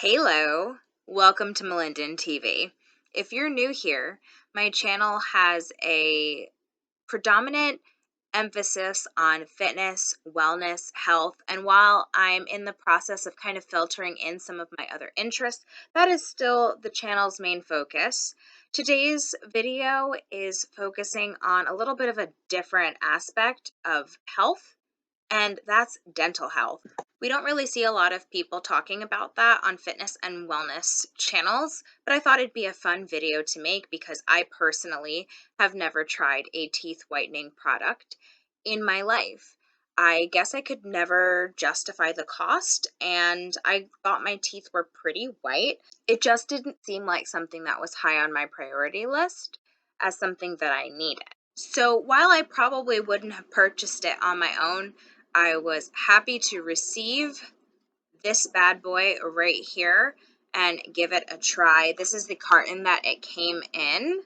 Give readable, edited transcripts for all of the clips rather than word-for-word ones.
Hello, welcome to Melinda TV. If you're new here, my channel has a predominant emphasis on fitness, wellness, health, and while I'm in the process of kind of filtering in some of my other interests, that is still the channel's main focus. Today's video is focusing on a little bit of a different aspect of health, and that's dental health. We don't really see a lot of people talking about that on fitness and wellness channels, but I thought it'd be a fun video to make because I personally have never tried a teeth whitening product in my life. I guess I could never justify the cost, and I thought my teeth were pretty white. It just didn't seem like something that was high on my priority list as something that I needed. So while I probably wouldn't have purchased it on my own, I was happy to receive this bad boy right here and give it a try. This is the carton that it came in,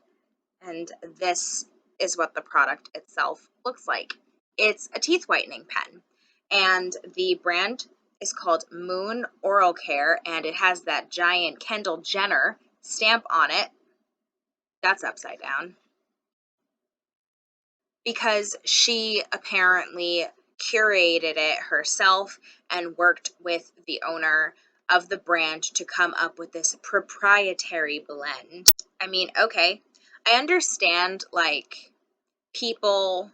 and this is what the product itself looks like. It's a teeth whitening pen, and the brand is called Moon Oral Care, and it has that giant Kendall Jenner stamp on it. That's upside down, because she apparently curated it herself and worked with the owner of the brand to come up with this proprietary blend. I mean, okay, I understand like people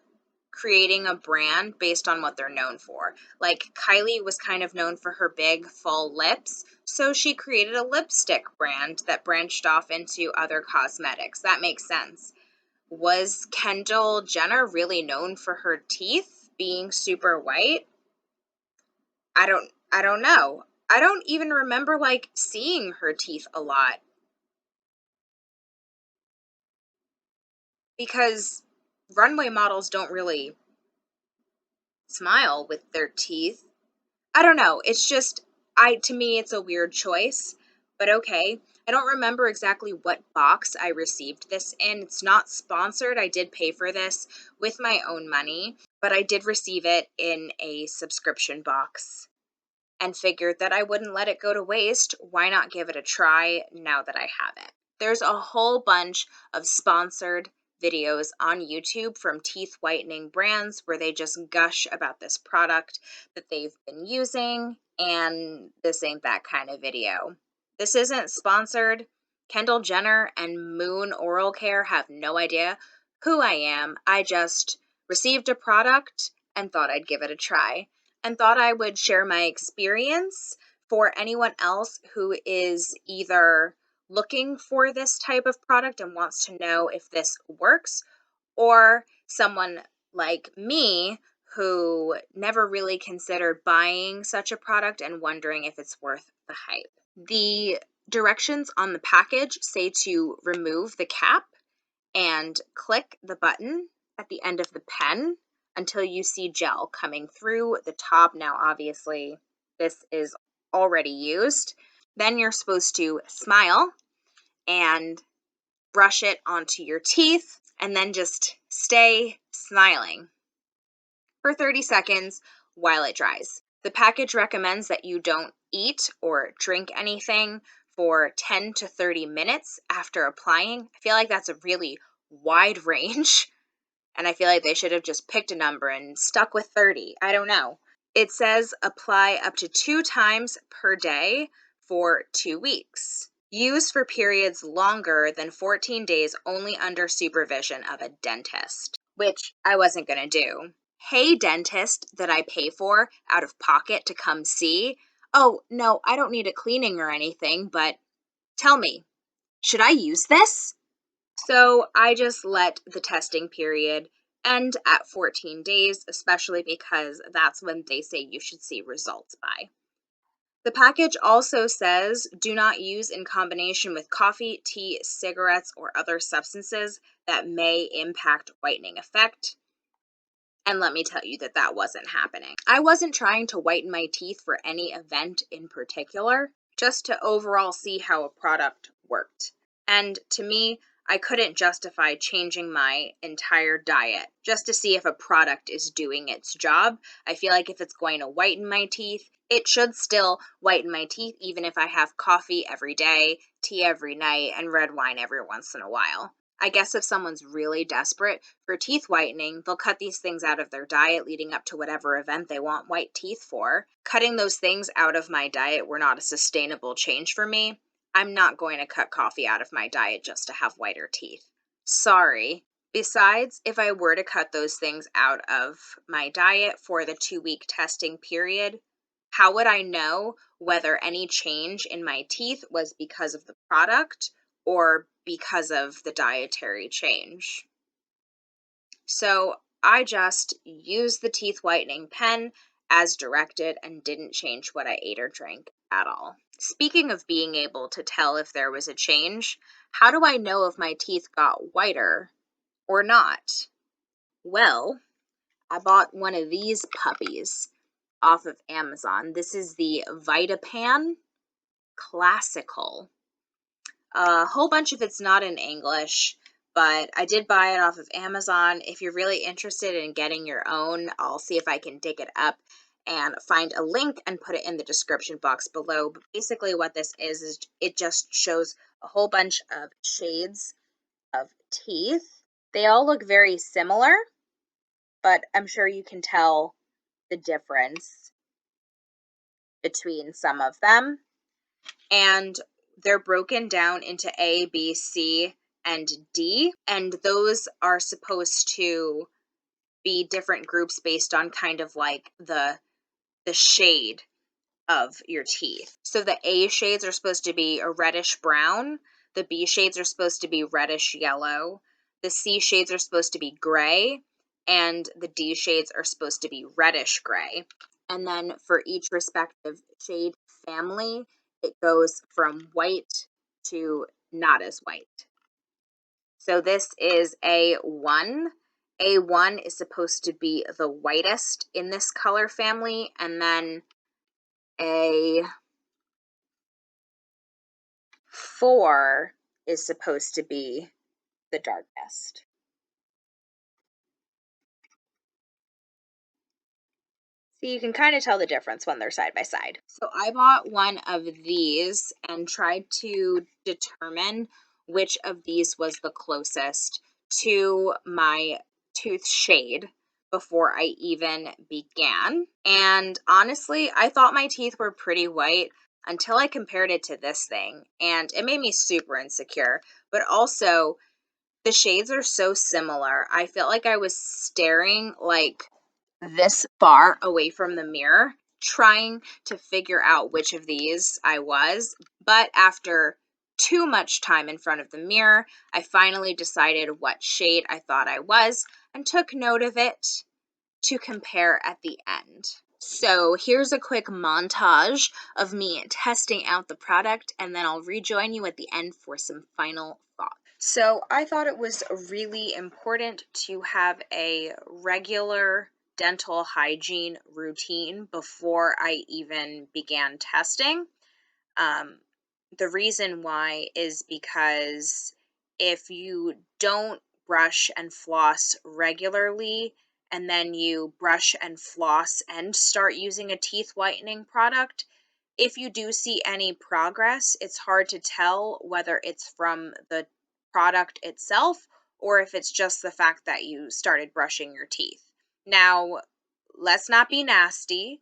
creating a brand based on what they're known for. Like Kylie was kind of known for her big full lips, so she created a lipstick brand that branched off into other cosmetics. That makes sense. Was Kendall Jenner really known for her teeth being super white? I don't know. I don't even remember like seeing her teeth a lot because runway models don't really smile with their teeth. I don't know. It's just to me it's a weird choice, but okay. I don't remember exactly what box I received this in. It's not sponsored. I did pay for this with my own money, but I did receive it in a subscription box and figured that I wouldn't let it go to waste. Why not give it a try now that I have it? There's a whole bunch of sponsored videos on YouTube from teeth whitening brands where they just gush about this product that they've been using, and this ain't that kind of video. This isn't sponsored. Kendall Jenner and Moon Oral Care have no idea who I am. I just received a product and thought I'd give it a try, and thought I would share my experience for anyone else who is either looking for this type of product and wants to know if this works, or someone like me who never really considered buying such a product and wondering if it's worth the hype. The directions on the package say to remove the cap and click the button at the end of the pen until you see gel coming through the top. Now, obviously, this is already used. Then you're supposed to smile and brush it onto your teeth, and then just stay smiling for 30 seconds while it dries. The package recommends that you don't eat or drink anything for 10 to 30 minutes after applying. I feel like that's a really wide range, and I feel like they should have just picked a number and stuck with 30. I don't know. It says apply up to 2 times per day for 2 weeks. Use for periods longer than 14 days only under supervision of a dentist, which I wasn't going to do. Hey, dentist that I pay for out of pocket to come see. Oh, no, I don't need a cleaning or anything, but tell me, should I use this? So I just let the testing period end at 14 days, especially because that's when they say you should see results by. The package also says do not use in combination with coffee, tea, cigarettes, or other substances that may impact whitening effect. And let me tell you that that wasn't happening. I wasn't trying to whiten my teeth for any event in particular, just to overall see how a product worked. And to me, I couldn't justify changing my entire diet just to see if a product is doing its job. I feel like if it's going to whiten my teeth, It should still whiten my teeth even if I have coffee every day, tea every night, and red wine every once in a while. I guess if someone's really desperate for teeth whitening, they'll cut these things out of their diet leading up to whatever event they want white teeth for. Cutting those things out of my diet were not a sustainable change for me. I'm not going to cut coffee out of my diet just to have whiter teeth. Sorry. Besides, if I were to cut those things out of my diet for the 2-week testing period, how would I know whether any change in my teeth was because of the product or because of the dietary change? So I just used the teeth whitening pen as directed and didn't change what I ate or drank at all. Speaking of being able to tell if there was a change, how do I know if my teeth got whiter or not? Well, I bought one of these puppies off of Amazon. This is the Vitapan Classical. A whole bunch of it's not in English, but I did buy it off of Amazon. If you're really interested in getting your own, I'll see if I can dig it up and find a link and put it in the description box below. But basically what this is it just shows a whole bunch of shades of teeth. They all look very similar, but I'm sure you can tell the difference between some of them. And they're broken down into A, B, C, and D, and those are supposed to be different groups based on kind of like the shade of your teeth. So the A shades are supposed to be a reddish brown, the B shades are supposed to be reddish yellow, the C shades are supposed to be gray, and the D shades are supposed to be reddish gray. And then for each respective shade family, it goes from white to not as white. So this is A1. A1 is supposed to be the whitest in this color family, and then A4 is supposed to be the darkest. So you can kind of tell the difference when they're side by side. So I bought one of these and tried to determine which of these was the closest to my tooth shade before I even began. And honestly, I thought my teeth were pretty white until I compared it to this thing, and it made me super insecure. But also, the shades are so similar. I felt like I was staring like this far away from the mirror, trying to figure out which of these I was. But after too much time in front of the mirror, I finally decided what shade I thought I was and took note of it to compare at the end. So here's a quick montage of me testing out the product, and then I'll rejoin you at the end for some final thoughts. So I thought it was really important to have a regular dental hygiene routine before I even began testing. The reason why is because if you don't brush and floss regularly, and then you brush and floss and start using a teeth whitening product, if you do see any progress, it's hard to tell whether it's from the product itself or if it's just the fact that you started brushing your teeth. Now, let's not be nasty.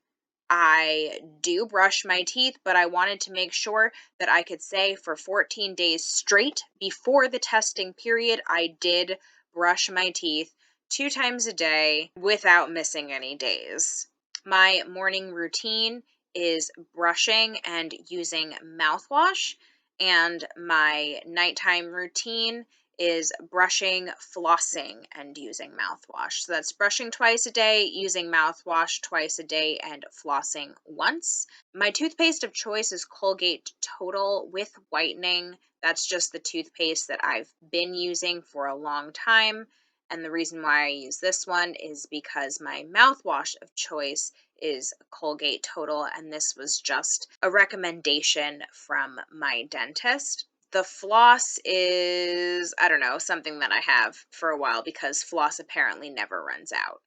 I do brush my teeth, but I wanted to make sure that I could say for 14 days straight before the testing period, I did brush my teeth 2 times a day without missing any days. My morning routine is brushing and using mouthwash, and my nighttime routine is brushing, flossing, and using mouthwash. So that's brushing twice a day, using mouthwash twice a day, and flossing once. My toothpaste of choice is Colgate Total with whitening. That's just the toothpaste that I've been using for a long time. And the reason why I use this one is because my mouthwash of choice is Colgate Total, and this was just a recommendation from my dentist. The floss is, I don't know, something that I have for a while because floss apparently never runs out.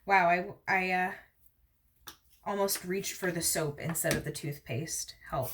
Wow, I almost reached for the soap instead of the toothpaste. Help.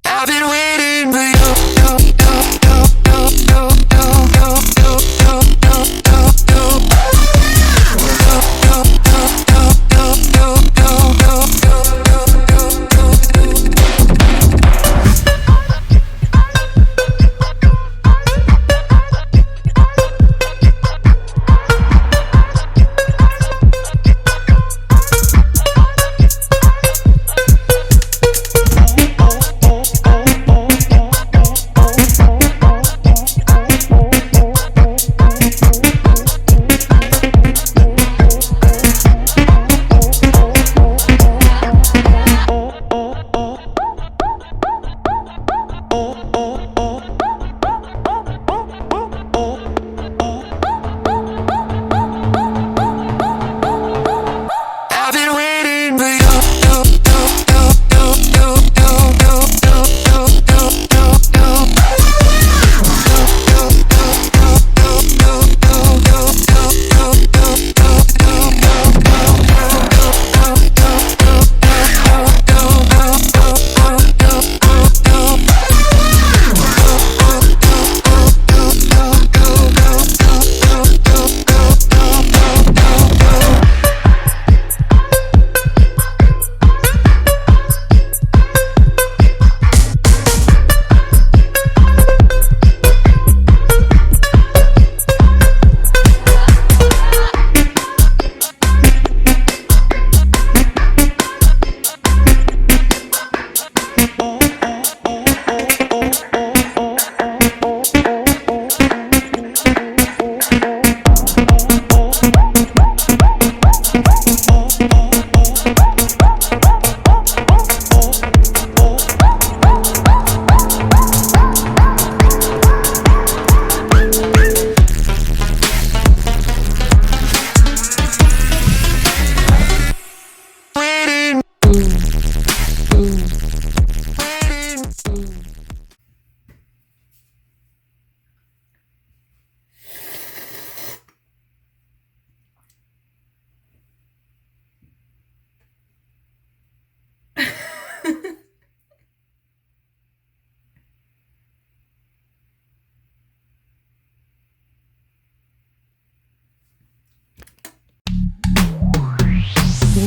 I've been waiting for you.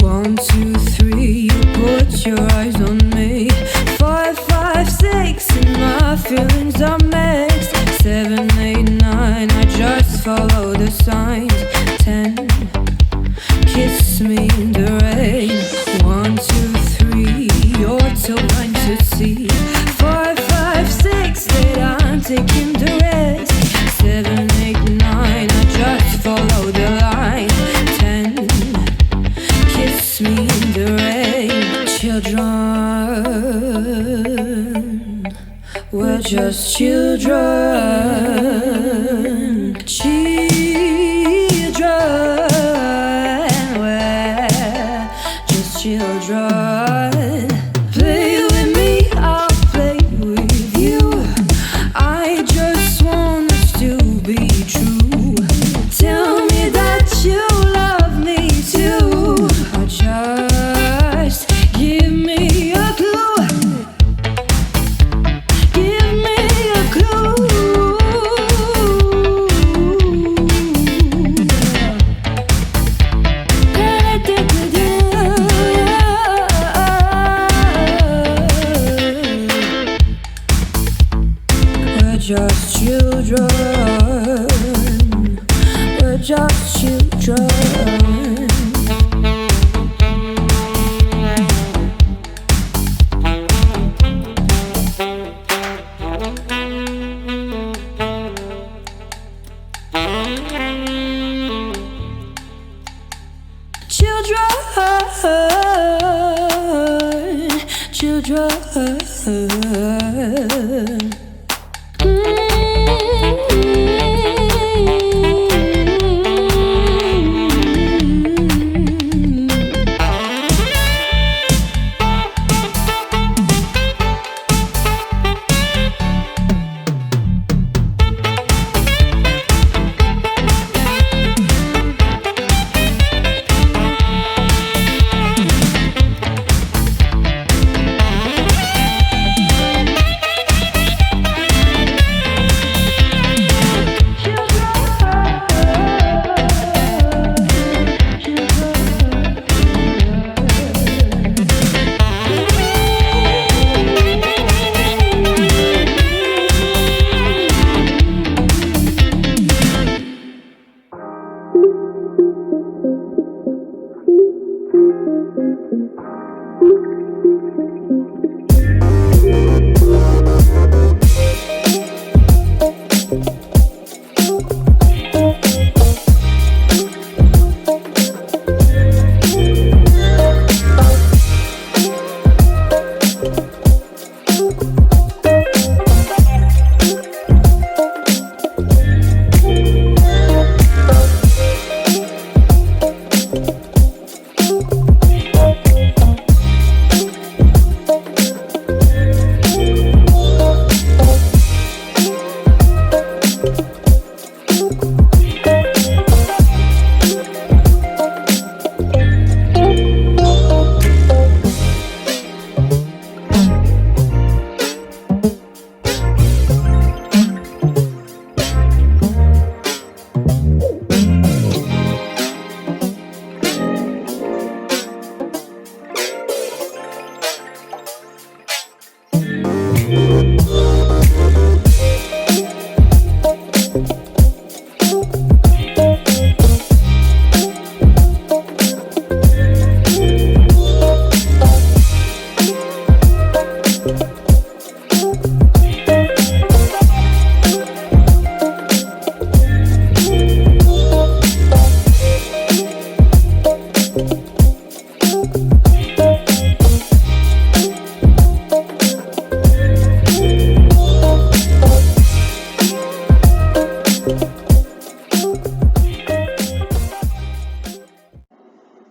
One, two, three, you put your eyes on me. 5, 5, 6, and my feelings are mixed. 7, 8, 9, I just follow the signs. 10, We're just children, we're just children. Play with me, I'll play with you. I just want us to be true. Tell me that you love me too, or just give me a clue. Give me a clue. We're just children. We're just children. Children, children.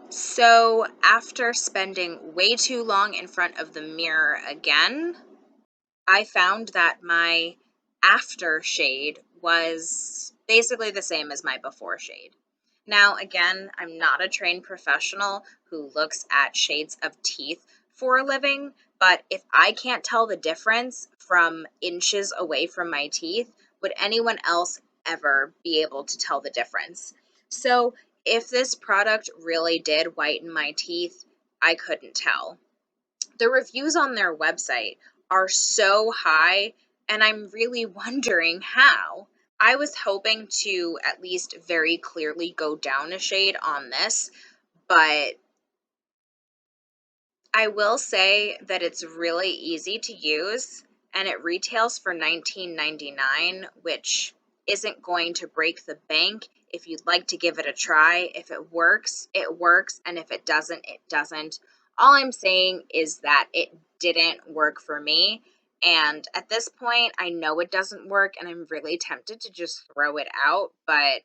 So after spending way too long in front of the mirror again, I found that my after shade was basically the same as my before shade. Now, again, I'm not a trained professional who looks at shades of teeth for a living, but if I can't tell the difference from inches away from my teeth, would anyone else ever be able to tell the difference? So, if this product really did whiten my teeth, I couldn't tell. The reviews on their website are so high, and I'm really wondering how. I was hoping to at least very clearly go down a shade on this, but I will say that it's really easy to use, and it retails for $19.99, which isn't going to break the bank. If you'd like to give it a try, if it works, and if it doesn't, it doesn't. All I'm saying is that it didn't work for me, And at this point, I know it doesn't work and I'm really tempted to just throw it out, but I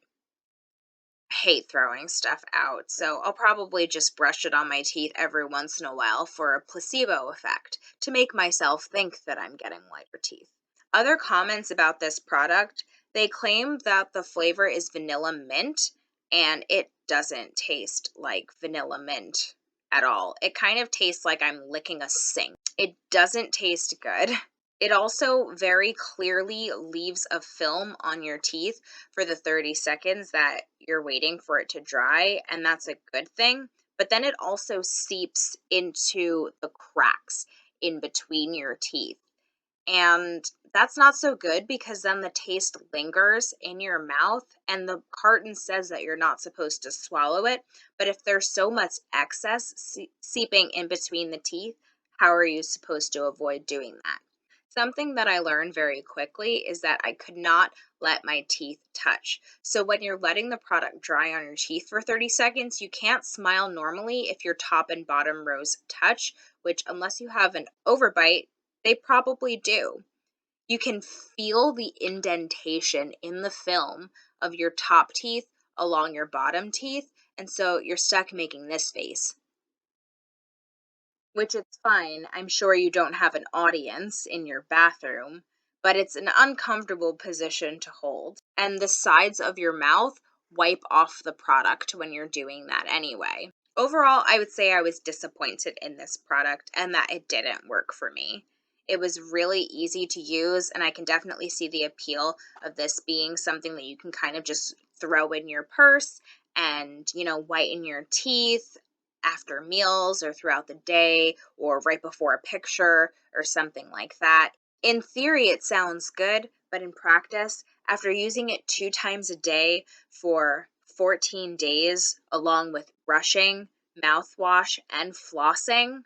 hate throwing stuff out. So I'll probably just brush it on my teeth every once in a while for a placebo effect to make myself think that I'm getting whiter teeth. Other comments about this product, they claim that the flavor is vanilla mint, and it doesn't taste like vanilla mint at all. It kind of tastes like I'm licking a sink. It doesn't taste good. It also very clearly leaves a film on your teeth for the 30 seconds that you're waiting for it to dry, and that's a good thing. But then it also seeps into the cracks in between your teeth. And that's not so good because then the taste lingers in your mouth, and the carton says that you're not supposed to swallow it. But if there's so much excess seeping in between the teeth, how are you supposed to avoid doing that? Something that I learned very quickly is that I could not let my teeth touch. So when you're letting the product dry on your teeth for 30 seconds, you can't smile normally if your top and bottom rows touch, which unless you have an overbite, they probably do. You can feel the indentation in the film of your top teeth along your bottom teeth, and so you're stuck making this face. Which it's fine. I'm sure you don't have an audience in your bathroom, but it's an uncomfortable position to hold. And the sides of your mouth wipe off the product when you're doing that anyway. Overall, I would say I was disappointed in this product and that it didn't work for me. It was really easy to use, and I can definitely see the appeal of this being something that you can kind of just throw in your purse and, whiten your teeth after meals or throughout the day or right before a picture or something like that. In theory, it sounds good, but in practice, after using it 2 times a day for 14 days, along with brushing, mouthwash, and flossing,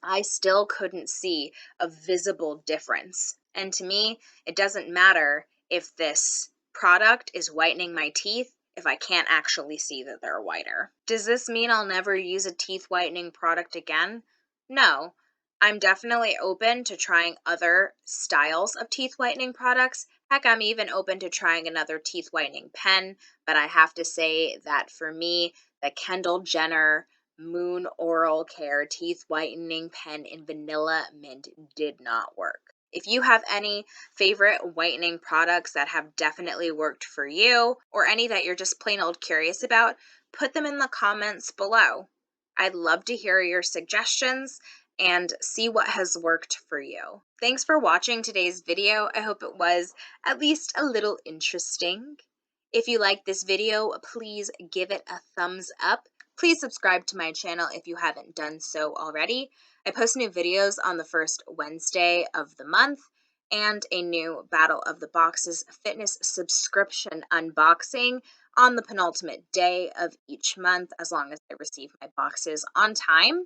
I still couldn't see a visible difference. And to me, it doesn't matter if this product is whitening my teeth if I can't actually see that they're whiter. Does this mean I'll never use a teeth whitening product again? No. I'm definitely open to trying other styles of teeth whitening products. Heck, I'm even open to trying another teeth whitening pen, but I have to say that for me, the Kendall Jenner Moon Oral Care Teeth Whitening Pen in Vanilla Mint did not work. If you have any favorite whitening products that have definitely worked for you, or any that you're just plain old curious about, put them in the comments below. I'd love to hear your suggestions and see what has worked for you. Thanks for watching today's video. I hope it was at least a little interesting. If you like this video, please give it a thumbs up. Please subscribe to my channel if you haven't done so already. I post new videos on the first Wednesday of the month, and a new Battle of the Boxes fitness subscription unboxing on the penultimate day of each month, as long as I receive my boxes on time.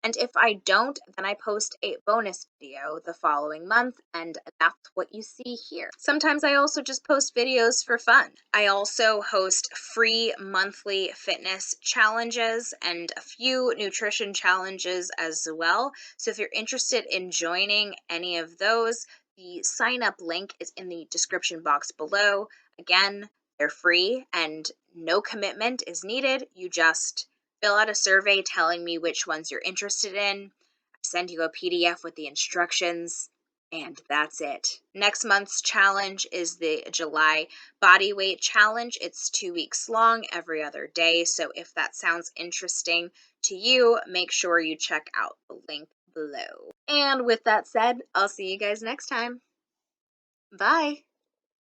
And if I don't, then I post a bonus video the following month, and that's what you see here. Sometimes I also just post videos for fun. I also host free monthly fitness challenges and a few nutrition challenges as well. So if you're interested in joining any of those, the sign up link is in the description box below. Again, they're free and no commitment is needed. You just fill out a survey telling me which ones you're interested in. I send you a PDF with the instructions, and that's it. Next month's challenge is the July body weight challenge. It's 2 weeks long, every other day. So if that sounds interesting to you, make sure you check out the link below. And with that said, I'll see you guys next time. Bye.